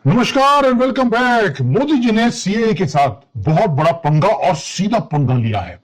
नमस्कार and welcome back. Modi ji ने CAA के साथ बहुत बड़ा पंगा और सीधा पंगा लिया है,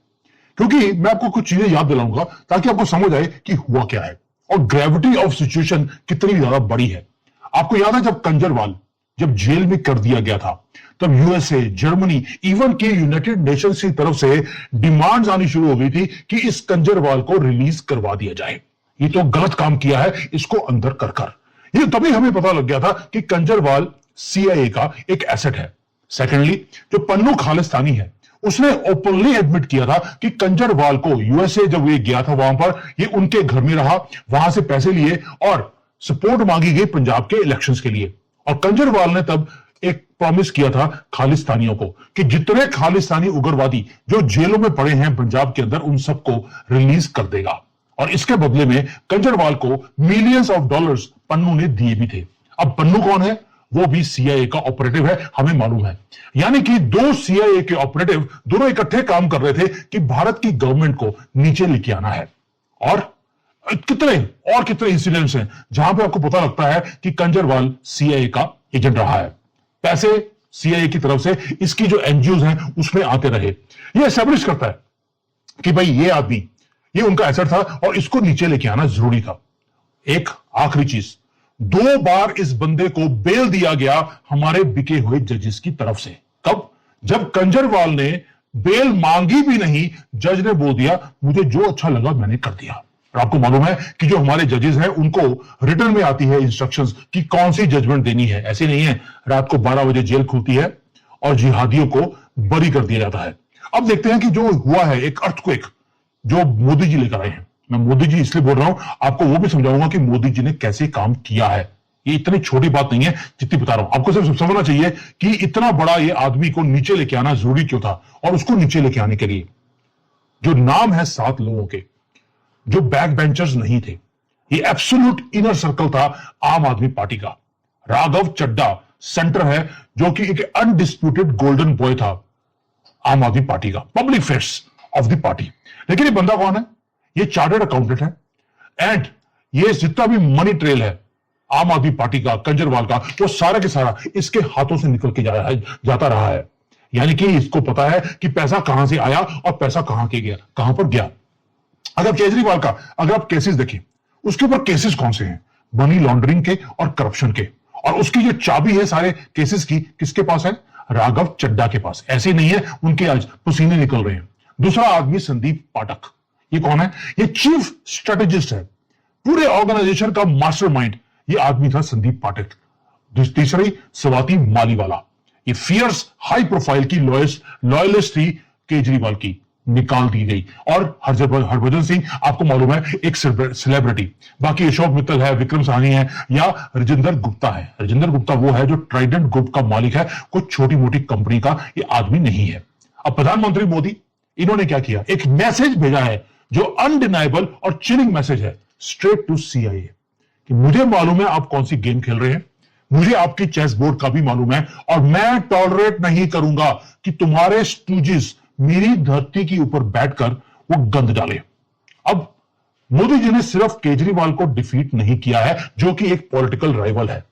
क्योंकि मैं आपको कुछ चीजें याद दिलाऊंगा ताकि आपको समझ आए कि हुआ क्या है और ग्रेविटी ऑफ सिचुएशन कितनी ज्यादा बड़ी है। आपको याद है जब कंजरवाल जब जेल में कर दिया गया था, तब यूएसए, जर्मनी, इवन के यूनाइटेड नेशंस की तरफ से डिमांड्स आनी शुरू हो गई थी कि इस कंजरवाल को रिलीज करवा दिया जाए। ये तो गलत काम किया है, इसको अंदर कर कर। ये तभी हमें पता लग गया था कि कंजरवाल सीआईए का एक एसेट है। सेकेंडली, जो पन्नू खालिस्तानी है उसने ओपनली एडमिट किया था कि कंजरवाल को यूएसए जब ये गया था वहां पर, ये उनके घर में रहा, वहां से पैसे लिए और सपोर्ट मांगी गई पंजाब के इलेक्शंस के लिए। और कंजरवाल ने तब एक प्रॉमिस किया था खालिस्तानियों को कि जितने खालिस्तानी उग्रवादी जो जेलों में पड़े हैं पंजाब के अंदर, उन सबको रिलीज कर देगा। और इसके बदले में कंजरवाल को मिलियंस ऑफ डॉलर्स पन्नू ने दिए भी थे। अब पन्नू कौन है? वो भी सीआईए का ऑपरेटिव है, हमें मालूम है। यानी कि दो सीआईए के ऑपरेटिव दोनों इकट्ठे काम कर रहे थे कि भारत की गवर्नमेंट को नीचे लेके आना है। और कितने इंसिडेंट्स हैं जहां पे आपको पता लगता है कि कंजरवाल सीआईए का एजेंट रहा है। पैसे सीआईए की तरफ से इसकी जो एनजीओ हैं उसमें आते रहे। ये एस्टैब्लिश करता है कि भाई ये आदमी, ये उनका एसेट था और इसको नीचे लेके आना जरूरी था। एक आखिरी चीज, 2 बार इस बंदे को बेल दिया गया हमारे बिके हुए जजेस की तरफ से। कब? जब कंजरवाल ने बेल मांगी भी नहीं, जज ने बोल दिया मुझे जो अच्छा लगा मैंने कर दिया। और आपको मालूम है कि जो हमारे जजेस हैं उनको रिटर्न में आती है इंस्ट्रक्शंस कि कौन सी जजमेंट देनी है। ऐसे नहीं है रात को 12 बजे जेल खुलती है और जिहादियों को बरी कर दिया जाता है। अब देखते हैं कि जो हुआ है एक अर्थक्वेक जो मोदी जी लेकर आए हैं। मैं मोदी जी इसलिए बोल रहा हूं, आपको वो भी समझाऊंगा कि मोदी जी ने कैसे काम किया है। ये इतनी छोटी बात नहीं है जितनी बता रहा हूं। आपको सिर्फ समझना चाहिए कि इतना बड़ा ये आदमी को नीचे लेके आना जरूरी क्यों था। और उसको नीचे लेके आने के लिए जो नाम है 7 लोगों के, जो बैक बेंचर्स नहीं थे, ये एब्सोल्यूट इनर सर्कल था आम आदमी पार्टी का। राघव चड्डा सेंटर है, जो कि एक अनडिस्प्यूटेड गोल्डन बॉय था आम आदमी पार्टी का, public face of the party. लेकिन ये बंदा कौन है? ये चार्टर्ड अकाउंटेंट है एंड ये जितना भी मनी ट्रेल है आम आदमी पार्टी का, कंजरवाल का, वो सारा के सारा इसके हाथों से निकल के जाता रहा है। यानी कि इसको पता है कि पैसा कहां से आया और पैसा कहां पर गया। अगर केजरीवाल का अगर आप केसेस देखें, उसके ऊपर केसेस कौन से हैं? मनी लॉन्ड्रिंग के और करप्शन के। और उसकी जो चाबी है सारे केसेस की, किसके पास है? राघव चड्डा के पास। ऐसे नहीं है उनके आज पसीने निकल रहे हैं। दूसरा आदमी संदीप पाठक, ये कौन है? ये चीफ स्ट्रेटेजिस्ट है, पूरे ऑर्गेनाइजेशन का मास्टरमाइंड ये आदमी था संदीप पाठक। तीसरी स्वाति मालीवाला, ये फियर्स हाई प्रोफाइल की लॉयलिस्ट थी केजरीवाल की, निकाल दी गई। और हरभजन सिंह आपको मालूम है एक सेलिब्रिटी। बाकी अशोक मित्तल है, विक्रम साहनी है, या राजेंद्र गुप्ता है। राजेंद्र गुप्ता वो है जो ट्राइडेंट ग्रुप का मालिक है, कोई छोटी मोटी कंपनी का ये आदमी नहीं है। अब प्रधानमंत्री मोदी इन्होंने क्या किया? एक मैसेज भेजा है जो अनडिनाइबल और चिलिंग मैसेज है स्ट्रेट टू सीआईए कि मुझे मालूम है आप कौन सी गेम खेल रहे हैं, मुझे आपकी चेस बोर्ड का भी मालूम है, और मैं टॉलरेट नहीं करूंगा कि तुम्हारे स्टूजेस मेरी धरती के ऊपर बैठकर वो गंद डाले। अब मोदी जी ने सिर्फ केजरीवाल को डिफीट नहीं किया है, जो कि एक पॉलिटिकल राइवल है,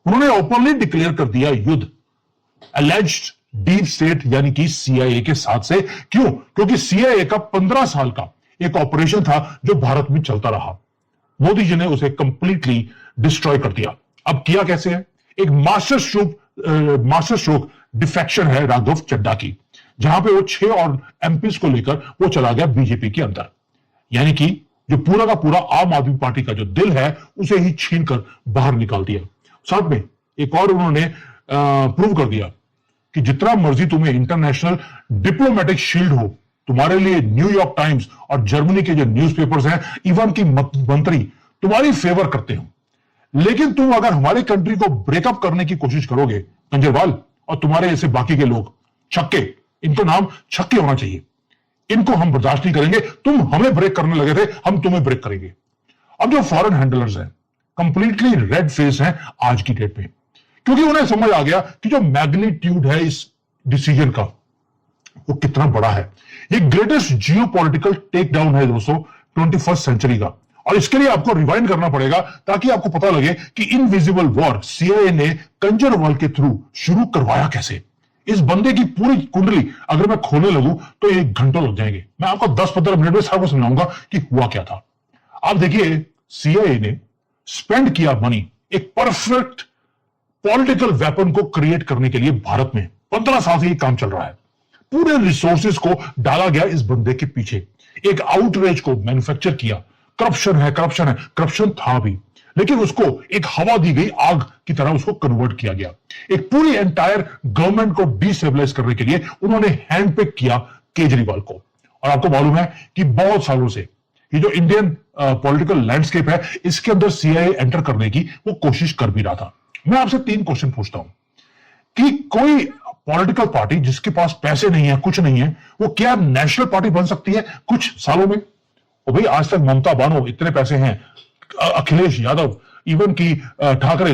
उन्होंने ओपनली डिक्लेयर कर दिया युद्ध एलिज्ड डीप स्टेट यानी कि सीआईए के साथ से। क्यों? क्योंकि सीआईए का 15 साल का एक ऑपरेशन था जो भारत में चलता रहा। मोदी जी ने उसे कंप्लीटली डिस्ट्रॉय कर दिया। अब किया कैसे है? एक मास्टर स्ट्रोक डिफेक्शन है राघव चड्डा की, जहां पे वो 6 और एमपीज को लेकर वो चला गया बीजेपी के अंदर। यानी कि जो पूरा का पूरा आम आदमी पार्टी का जो दिल है उसे ही छीनकर बाहर निकाल दिया। साथ में एक और उन्होंने प्रूव कर दिया कि जितना मर्जी तुम्हें इंटरनेशनल डिप्लोमेटिक शील्ड हो, तुम्हारे लिए न्यूयॉर्क टाइम्स और जर्मनी के जो न्यूज़पेपर्स हैं, इवन की मंत्री तुम्हारी फेवर करते हो, लेकिन तुम अगर हमारे कंट्री को ब्रेकअप करने की कोशिश करोगे, कंजरवाल और तुम्हारे ऐसे बाकी के लोग छक्के, इनको नाम छक्के होना चाहिए, इनको हम बर्दाश्त नहीं करेंगे। तुम हमें ब्रेक करने लगे थे, हम तुम्हें ब्रेक करेंगे। अब जो फॉरेन हैंडलर्स हैं कंप्लीटली रेड फेस हैं आज की डेट में, क्योंकि उन्हें समझ आ गया कि जो मैग्नीट्यूड है इस डिसीजन का वो कितना बड़ा है। ये ग्रेटेस्ट जियोपॉलिटिकल टेक डाउन है दोस्तों 21st सेंचुरी का। और इसके लिए आपको रिवाइंड करना पड़ेगा ताकि आपको पता लगे कि इनविजिबल वॉर सीआईए ने कंजरवाल के थ्रू शुरू करवाया कैसे। इस बंदे की पूरी कुंडली अगर मैं खोलने लगूं तो ये घंटों लग जाएंगे। मैं आपको 10-15 मिनट में सबको समझाऊंगा कि हुआ क्या था। आप देखिए, सीआईए ने स्पेंड किया मनी एक परफेक्ट पॉलिटिकल वेपन को क्रिएट करने के लिए। भारत में 15 साल से ये काम चल रहा है। पूरे रिसोर्सेज को डाला गया इस बंदे के पीछे। एक आउटरीच को मैन्युफैक्चर किया। करप्शन है, करप्शन है, करप्शन था भी, लेकिन उसको एक हवा दी गई, आग की तरह उसको कन्वर्ट किया गया। एक पूरी एंटायर गवर्नमेंट को डिस्टेबलाइज करने के लिए उन्होंने हैंड पिक किया केजरीवाल को। और आपको मालूम है कि बहुत सालों से ये जो इंडियन पॉलिटिकल लैंडस्केप है, इसके अंदर सीआईए एंटर करने की वो कोशिश कर भी रहा था। मैं आपसे 3 क्वेश्चन पूछता हूं कि कोई पॉलिटिकल पार्टी जिसके पास पैसे नहीं है, कुछ नहीं है, वो क्या नेशनल पार्टी बन सकती है कुछ सालों में? और भाई आज तक ममता बानो, इतने पैसे हैं, अखिलेश यादव, इवन की ठाकरे,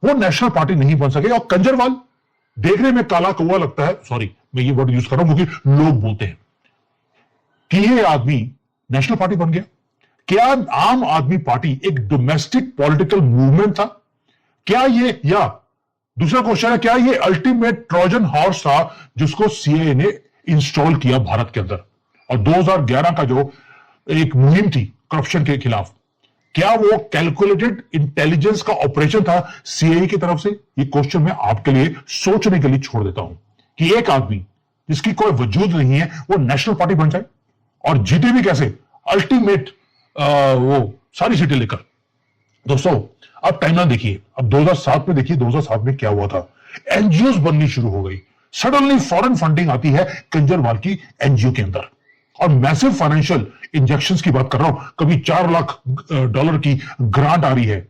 वो नेशनल पार्टी नहीं बन सके। और कंजरवाल देखने में काला कौवा लगता है, सॉरी मैं ये वर्ड यूज कर रहा हूं क्योंकि लोग बोलते हैं कि ये आदमी नेशनल पार्टी बन गया। क्या आम आदमी पार्टी एक डोमेस्टिक पॉलिटिकल मूवमेंट था क्या ये? या दूसरा क्वेश्चन है, क्या ये अल्टीमेट ट्रोजन हॉर्स था जिसको सीआईए ने इंस्टॉल किया भारत के अंदर? और 2011 का जो एक मुहिम थी करप्शन के खिलाफ, क्या वो कैलकुलेटेड इंटेलिजेंस का ऑपरेशन था सीआईए की तरफ से? ये क्वेश्चन मैं आपके लिए सोचने के लिए छोड़ देता हूं कि एक आदमी जिसकी कोई वजूद नहीं है वो नेशनल पार्टी बन जाए और जीते भी कैसे, अल्टीमेट वो सारी सीटें लेकर। दोस्तों अब टाइमलाइन देखिए, अब 2007 में देखिए 2007 में क्या हुआ था। एनजीओ बननी शुरू हो गई। सडनली फॉरेन फंडिंग आती है कंजरवाल की एनजीओ के अंदर और मैसिव फाइनेंशियल इंजेक्शंस की बात कर रहा हूं। कभी $4 लाख की ग्रांट आ रही है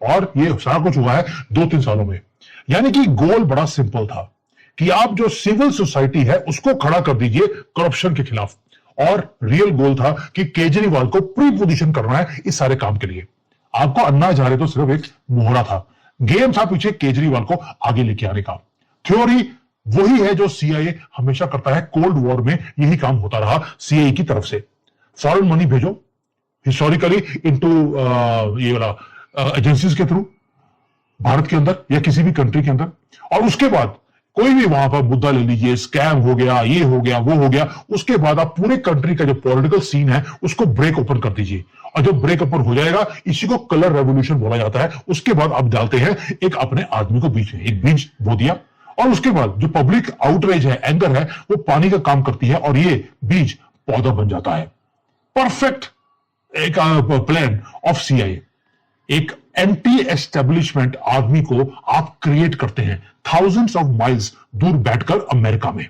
और ये सारा कुछ हुआ है 2-3 सालों में। यानी कि गोल बड़ा सिंपल था कि आप जो सिविल सोसाइटी है उसको खड़ा कर दीजिए करप्शन के खिलाफ, और रियल गोल था कि केजरीवाल को प्री पोजीशन करना है इस सारे काम के लिए। आपको अन्ना हजारे तो सिर्फ एक मोहरा था, गेम था पीछे केजरीवाल को आगे लेके आने का। थ्योरी वही है जो सीआईए हमेशा करता है। कोल्ड वॉर में यही काम होता रहा सीआईए की तरफ से। फॉरेन मनी भेजो हिस्टोरिकली इनटू ये वाला एजेंसीज के थ्रू भारत के अंदर या किसी भी कंट्री के अंदर, और उसके बाद कोई भी वहां पर मुद्दा ले लीजिए, स्कैम हो गया, ये हो गया, वो हो गया, उसके बाद आप पूरे कंट्री का जो पॉलिटिकल सीन है उसको ब्रेक ओपन कर दीजिए। और जब ब्रेक ओपन हो जाएगा, इसी को कलर रेवोल्यूशन बोला जाता है। उसके बाद आप डालते हैं एक अपने आदमी को बीच में, एक बीज बो दिया, और उसके बाद जो पब्लिक आउटरेज है, एंगर है, वो पानी का काम करती है और ये बीज पौधा बन जाता है। परफेक्ट एक प्लान ऑफ सीआईए। एक एंटी एस्टेब्लिशमेंट आदमी को आप क्रिएट करते हैं थाउजेंड्स ऑफ माइल्स दूर बैठकर अमेरिका में।